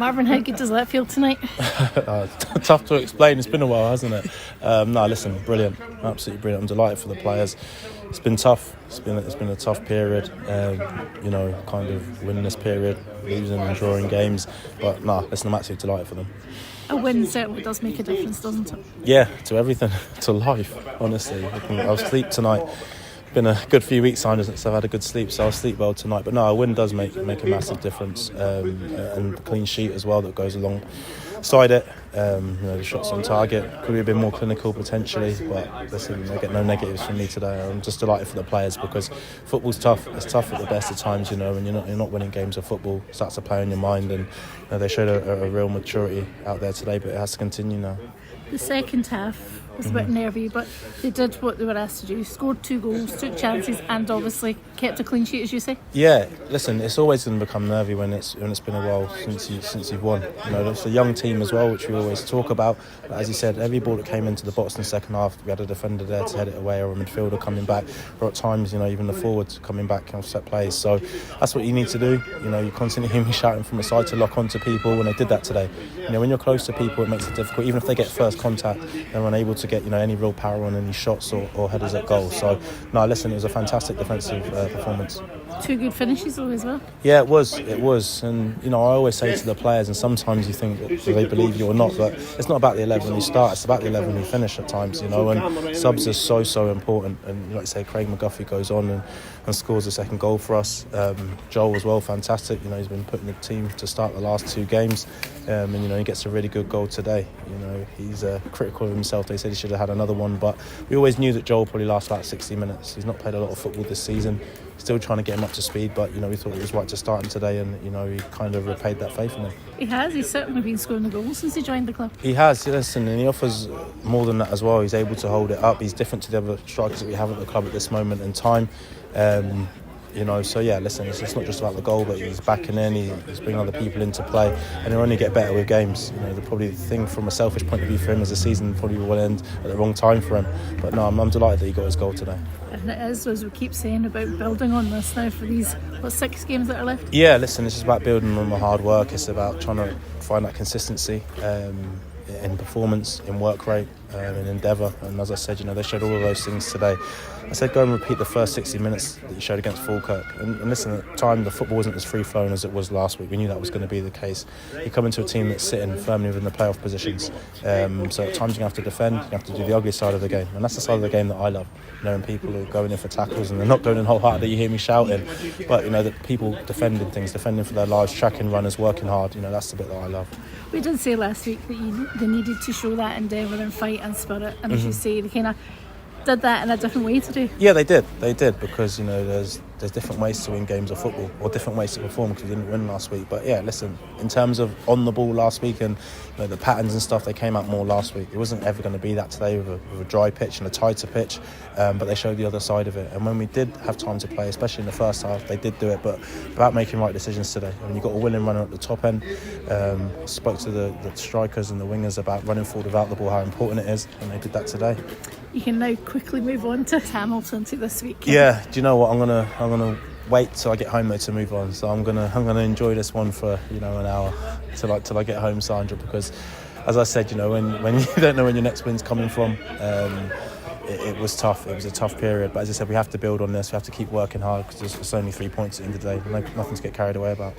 Marvin, how good does that feel tonight? Tough to explain. It's been a while, hasn't it? No, listen, brilliant, absolutely brilliant. I'm delighted for the players. It's been tough. It's been a tough period. Kind of winning this period, losing and drawing games. But no, listen, I'm absolutely delighted for them. A win certainly does make a difference, doesn't it? Yeah, to everything, to life. Honestly, I'll sleep tonight. Been a good few weeks since I've had a good sleep, so I'll sleep well tonight. But no, a win does make a massive difference, and the clean sheet as well that goes alongside it. The shots on target could have been more clinical potentially, but listen, I get no negatives from me today. I'm just delighted for the players because football's tough. It's tough at the best of times, and you're not winning games of football. It starts to play on your mind, and they showed a real maturity out there today, but it has to continue now. The second half was a bit nervy, but they did what they were asked to do. Scored 2 goals, took chances, and obviously kept a clean sheet, as you say. Yeah, listen, it's always going to become nervy when it's been a while since you've won. It's a young team as well, which we always talk about. But as you said, every ball that came into the box in the second half, we had a defender there to head it away, or a midfielder coming back, or at times, even the forwards coming back on set plays. So that's what you need to do. You constantly hear me shouting from the side to lock onto people, and they did that today. When you're close to people, it makes it difficult. Even if they get first contact, they're unable to get any real power on any shots or headers at goal. So no, listen, it was a fantastic defensive performance. 2 good finishes though as well. Yeah, it was, and I always say to the players, and sometimes you think, do they believe you or not? But it's not about the 11 who start; it's about the 11 who finish at times. And subs are so important. And like I say, Craig McGuffey goes on and scores the second goal for us. Joel as well, fantastic. He's been putting the team to start the last 2 games, and he gets a really good goal today. He's critical of himself. They said he should have had another one, but we always knew that Joel probably lasts about 60 minutes. He's not played a lot of football this season. Still trying to get him up to speed, but we thought it was right to start him today, and he kind of repaid that faith in him. He has. He's certainly been scoring the goals since he joined the club. He has, listen, and he offers more than that as well. He's able to hold it up. He's different to the other strikers that we have at the club at this moment in time. So yeah, listen, it's not just about the goal, but he's backing in, he's bringing other people into play, and he'll only get better with games. The thing from a selfish point of view for him is the season probably will end at the wrong time for him. But no, I'm delighted that he got his goal today. And it is, as we keep saying, about building on this now for these 6 games that are left. Yeah, listen, it's just about building on the hard work. It's about trying to find that consistency in performance, in work rate, in endeavour. And as I said, they showed all of those things today. I said go and repeat the first 60 minutes that you showed against Falkirk. And listen, at the time the football wasn't as free-flowing as it was last week. We knew that was going to be the case. You come into a team that's sitting firmly within the playoff positions. So at times you're going to have to defend, you have to do the ugly side of the game. And that's the side of the game that I love. When people are going in for tackles and they're not going in wholeheartedly, you hear me shouting. But the people defending for their lives, tracking runners, working hard, that's the bit that I love. We did say last week that they needed to show that endeavour and fight and spirit, and as you say, they kind of did that in a different way today. Yeah, they did because there's different ways to win games of football, or different ways to perform, because we didn't win last week. But yeah, listen, in terms of on the ball last week and the patterns and stuff, they came out more last week. It wasn't ever going to be that today with a dry pitch and a tighter pitch, but they showed the other side of it. And when we did have time to play, especially in the first half, they did do it, but about making right decisions today. You've got a willing runner at the top end. Spoke to the strikers and the wingers about running forward without the ball, how important it is, and they did that today. You can now quickly move on to Hamilton to this week. Yeah, do you know what? I'm gonna wait till I get home though to move on. So I'm gonna enjoy this one for an hour till I get home, Sandra, because as I said, when you don't know when your next win's coming from, it was tough. It was a tough period, but as I said, we have to build on this. We have to keep working hard because it's only 3 points at the end of the day. Nothing to get carried away about.